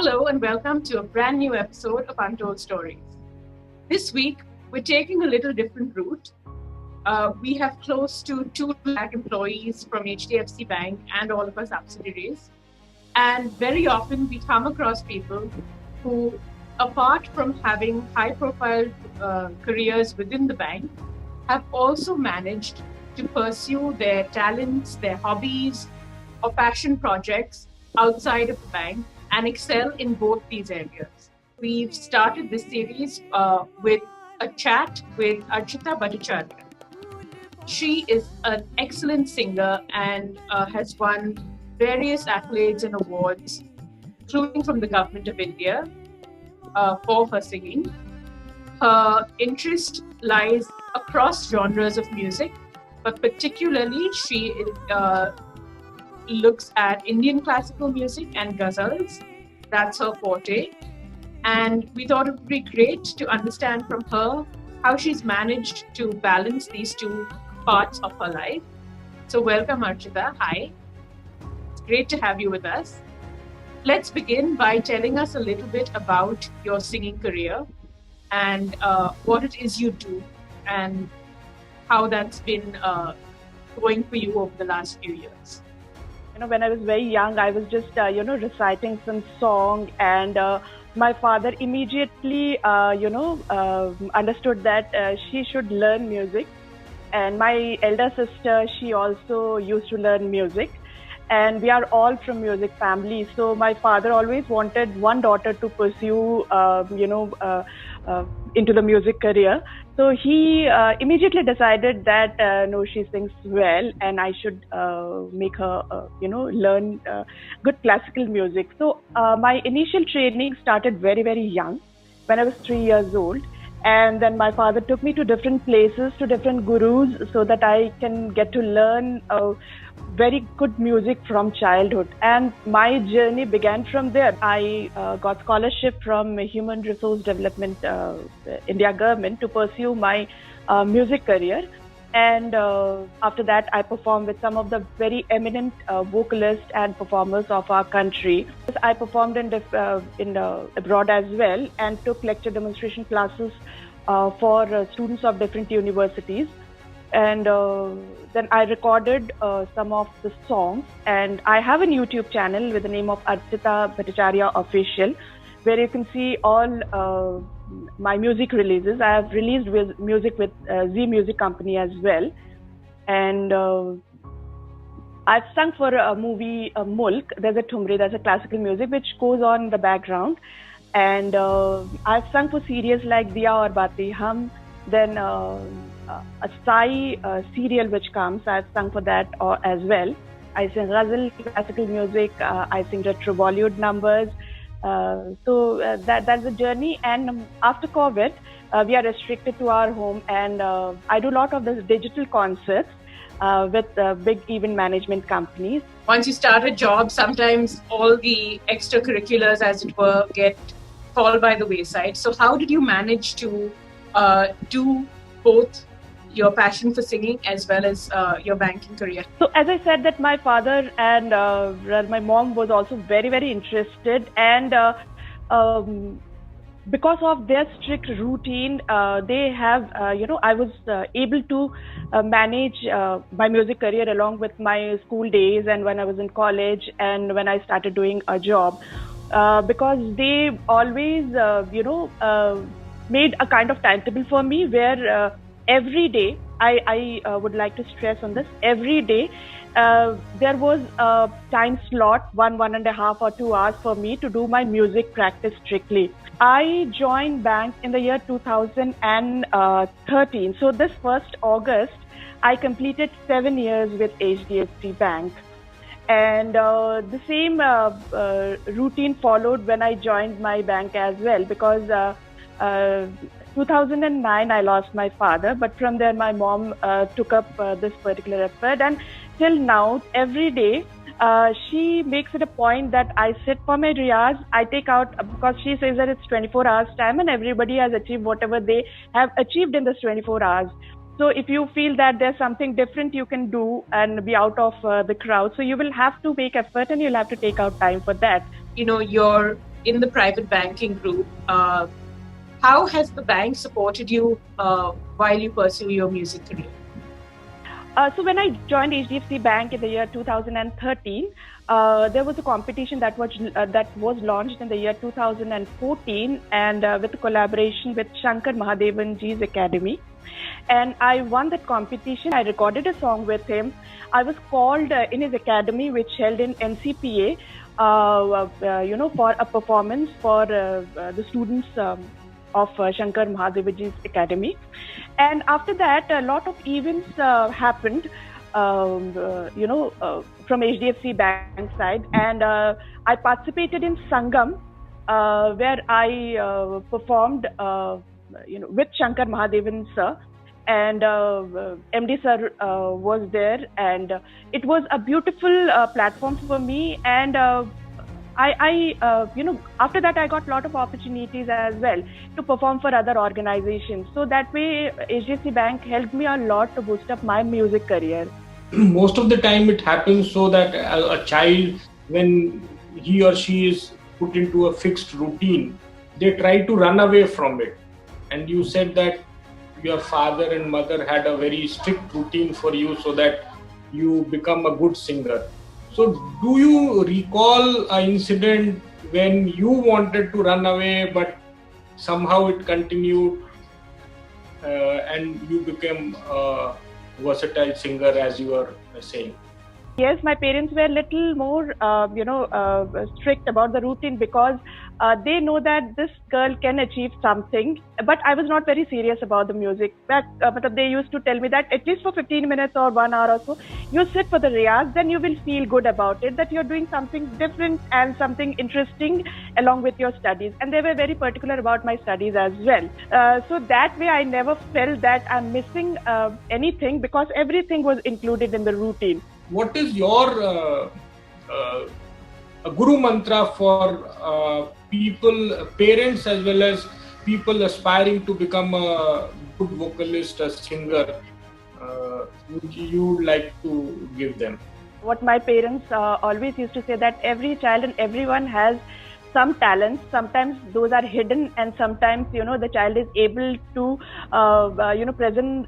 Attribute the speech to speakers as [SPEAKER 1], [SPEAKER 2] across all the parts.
[SPEAKER 1] Hello and welcome to a brand new episode of Untold Stories. This week, we're taking a little different route. We have close to 2 lakh employees from HDFC Bank and all of our subsidiaries. And very often we come across people who, apart from having high-profile careers within the bank, have also managed to pursue their talents, their hobbies, or passion projects outside of the bank and excel in both these areas. We've started this series with a chat with Archita Bhattacharya. She is an excellent singer and has won various accolades and awards, including from the Government of India, for her singing. Her interest lies across genres of music, but particularly she looks at Indian classical music and ghazals. That's her forte. And we thought it would be great to understand from her how she's managed to balance these two parts of her life. So welcome, Archita. Hi. It's great to have you with us. Let's begin by telling us a little bit about your singing career and what it is you do and how that's been going for you over the last few years.
[SPEAKER 2] When I was very young, I was just, reciting some song, and my father immediately, understood that she should learn music. And my elder sister, she also used to learn music. And we are all from music family. So my father always wanted one daughter to pursue, into the music career. So he immediately decided that no, she sings well, and I should make her, learn good classical music. So my initial training started very, very young, when I was 3 years old. And then my father took me to different places, to different gurus, so that I can get to learn very good music from childhood. And my journey began from there. I got scholarship from Human Resource Development India government to pursue my music career. And after that, I performed with some of the very eminent vocalists and performers of our country. I performed in abroad as well, and took lecture demonstration classes for students of different universities. And then I recorded some of the songs. And I have a YouTube channel with the name of Archita Bhattacharya Official, where you can see all my music releases. I have released music with Z Music Company as well. And I've sung for a movie, Mulk. There's a Thumri, there's a classical music which goes on in the background. And I've sung for serials like Diya Aur Baatein Hum. Then a Sai serial which comes, I've sung for that as well. I sing ghazal, classical music, I sing retro Bollywood numbers. So that's the journey. And after COVID, we are restricted to our home, and I do a lot of this digital concerts with big event management companies.
[SPEAKER 1] Once you start a job, sometimes all the extracurriculars, as it were, fall by the wayside. So how did you manage to do both your passion for singing as well as your banking career?
[SPEAKER 2] So as I said, that my father and my mom was also very, very interested, and because of their strict routine, they have, I was able to manage my music career along with my school days and when I was in college and when I started doing a job, because they always, made a kind of timetable for me where every day, I would like to stress on this, every day, there was a time slot, 1.5 or 2 hours for me to do my music practice strictly. I joined bank in the year 2013. So this 1st August, I completed 7 years with HDFC Bank. And the same routine followed when I joined my bank as well, because 2009 I lost my father, but from there my mom took up this particular effort, and till now every day she makes it a point that I sit for my riyaz. I take out, because she says that it's 24 hours time and everybody has achieved whatever they have achieved in this 24 hours. So if you feel that there's something different you can do and be out of the crowd, so you will have to make effort and you'll have to take out time for that.
[SPEAKER 1] You know, your in the private banking group. How has the bank supported you while you pursue your music career?
[SPEAKER 2] So when I joined HDFC Bank in the year 2013, there was a competition that was launched in the year 2014, and with a collaboration with Shankar Mahadevan Ji's Academy. And I won that competition. I recorded a song with him. I was called in his academy, which held in NCPA, for a performance for the students of Shankar Mahadevan Ji's Academy. And after that, a lot of events happened, from HDFC Bank side. And I participated in Sangam, where I performed, with Shankar Mahadevan sir. And MD sir was there, and it was a beautiful platform for me. And after that, I got a lot of opportunities as well to perform for other organizations. So that way, HDFC Bank helped me a lot to boost up my music career.
[SPEAKER 3] Most of the time, it happens so that a child, when he or she is put into a fixed routine, they try to run away from it. And you said that your father and mother had a very strict routine for you so that you become a good singer. So do you recall an incident when you wanted to run away, but somehow it continued and you became a versatile singer, as you were saying?
[SPEAKER 2] Yes, my parents were a little more, strict about the routine, because they know that this girl can achieve something. But I was not very serious about the music. But they used to tell me that at least for 15 minutes or 1 hour or so, you sit for the riyaz, then you will feel good about it, that you're doing something different and something interesting along with your studies. And they were very particular about my studies as well. So that way, I never felt that I'm missing anything, because everything was included in the routine.
[SPEAKER 3] What is your guru mantra for people, parents as well as people aspiring to become a good vocalist, a singer? Would you like to give them?
[SPEAKER 2] What my parents always used to say, that every child and everyone has some talents. Sometimes those are hidden, and sometimes the child is able to present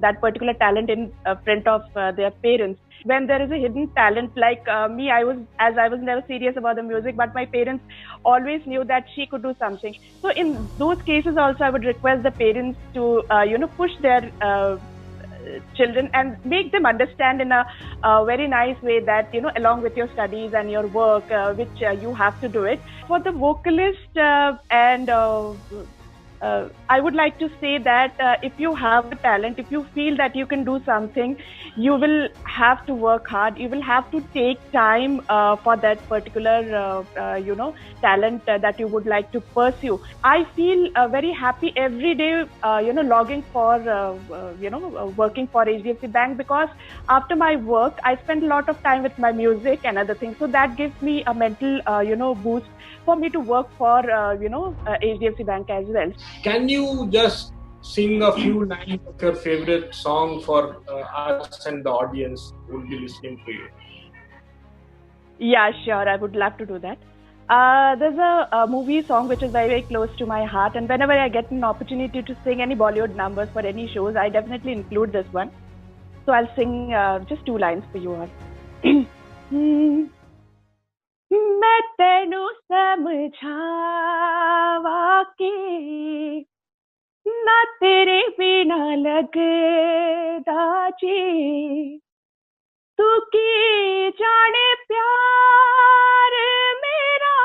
[SPEAKER 2] that particular talent in front of their parents. When there is a hidden talent, like me, I was never serious about the music, but my parents always knew that she could do something. So in those cases also, I would request the parents to push their children and make them understand in a very nice way that along with your studies and your work, which you have to do it. For the vocalist, and I would like to say that if you have a talent, if you feel that you can do something, you will have to work hard. You will have to take time for that particular talent that you would like to pursue. I feel very happy every day, logging for working for HDFC Bank, because after my work, I spend a lot of time with my music and other things. So that gives me a mental boost for me to work for HDFC Bank as well.
[SPEAKER 3] Can you just sing a few lines of your favorite song for us and the audience who will be listening to you?
[SPEAKER 2] Yeah, sure. I would love to do that. There's a movie song which is very, very close to my heart, and whenever I get an opportunity to sing any Bollywood numbers for any shows, I definitely include this one. So I'll sing just 2 lines for you all. मैं तेनू समझावा के ना तेरे बिना लगदा जी तू की जाने प्यार मेरा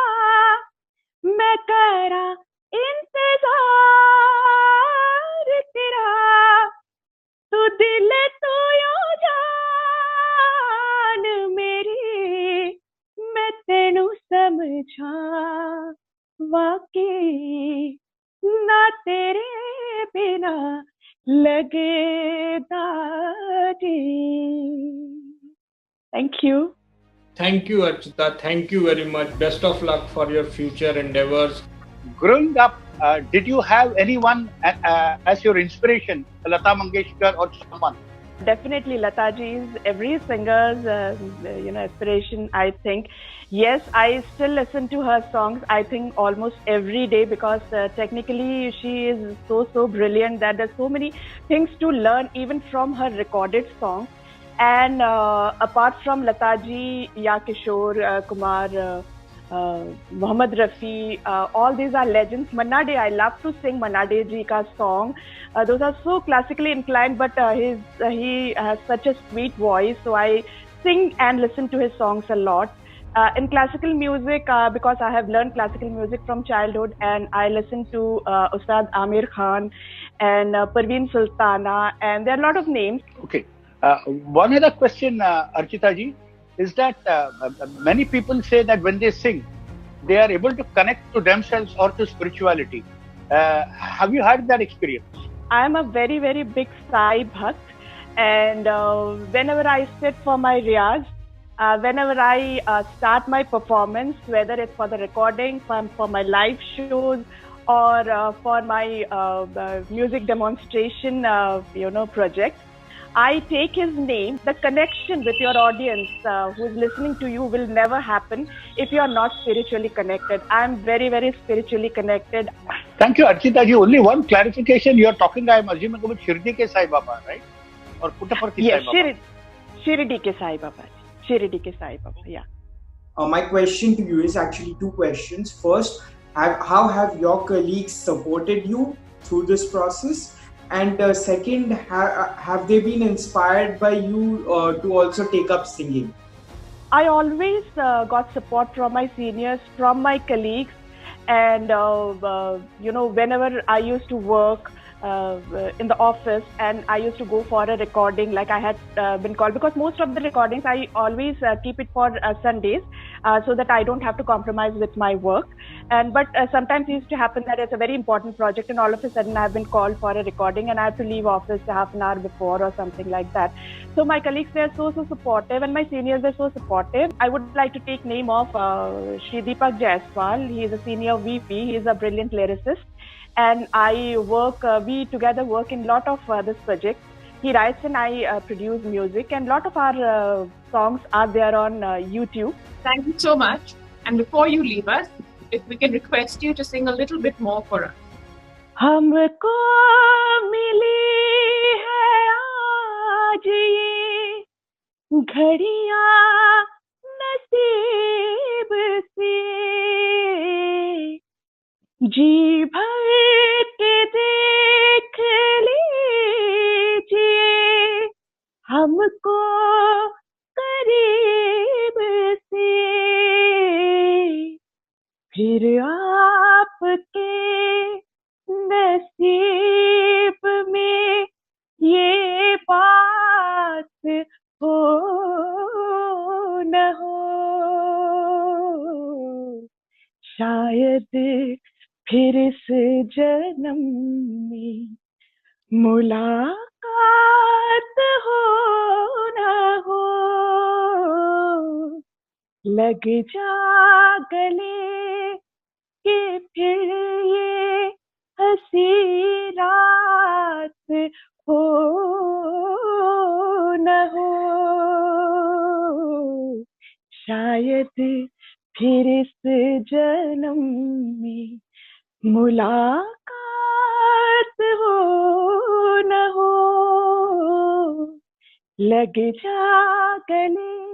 [SPEAKER 2] मैं करा इंतजार तेरा तू दिल तू यो जान मेरी मैं तेनू समझा वाकई ना तेरे बिना लगदा जी. Thank you.
[SPEAKER 3] Thank you, Archita. Thank you very much. Best of luck for your future endeavors.
[SPEAKER 4] Growing up, did you have anyone as your inspiration, Lata Mangeshkar or someone?
[SPEAKER 2] Definitely, Lataji's every singer's aspiration. I think, yes, I still listen to her songs. I think almost every day because technically she is so brilliant that there's so many things to learn even from her recorded songs. And apart from Lataji, Ya Kishore Kumar. Mohammed Rafi, all these are legends. Manna Dey, I love to sing Manna Dey ji ka song. Those are so classically inclined, but he has such a sweet voice. So I sing and listen to his songs a lot. In classical music, because I have learned classical music from childhood, and I listen to Ustad Amir Khan and Parveen Sultana, and there are a lot of names.
[SPEAKER 4] Okay. One other question, Archita ji, is that many people say that when they sing, they are able to connect to themselves or to spirituality. Have you had that experience?
[SPEAKER 2] I am a very big Sai Bhakt, and whenever I sit for my riyaz, whenever I start my performance, whether it's for the recording, for my live shows, or for my music demonstration, project, I take his name. The connection with your audience who is listening to you will never happen if you are not spiritually connected. I am very spiritually connected.
[SPEAKER 4] Thank you, Archita ji. Only one clarification. You are talking, I am assuming, about Shirdi ke Sai Baba, right? Or Puttaparthi Sai Baba?
[SPEAKER 2] Shirdi ke Sai Baba. Shirdi ke Sai Baba, yeah.
[SPEAKER 5] My question to you is actually two questions. First, how have your colleagues supported you through this process? And second, have they been inspired by you to also take up singing?
[SPEAKER 2] I always got support from my seniors, from my colleagues, and whenever I used to work in the office and I used to go for a recording, like I had been called, because most of the recordings I always keep it for Sundays so that I don't have to compromise with my work. But sometimes it used to happen that it's a very important project and all of a sudden I've been called for a recording and I have to leave office half an hour before or something like that. So my colleagues were so supportive and my seniors were so supportive. I would like to take name of Shri Deepak Jaiswal. He is a senior VP. He is a brilliant lyricist. And we together work in a lot of this project. He writes and I produce music, and a lot of our songs are there on YouTube.
[SPEAKER 1] Thank you so much. And before you leave us, if we can request you to sing a little bit more for us.
[SPEAKER 2] हमको मिली है आज ये घड़ियां नसीब से, जी भर के देख लीजिए हमको करीब से, फिर आपके नसीब में ये बात हो न हो, शायद फिर इस जन्म में मुलाकात हो न हो, लग जा गले कि फिर ये हंसी रात हो न हो, शायद फिर इस जन्म में मुलाकात हो न हो, लग जा गले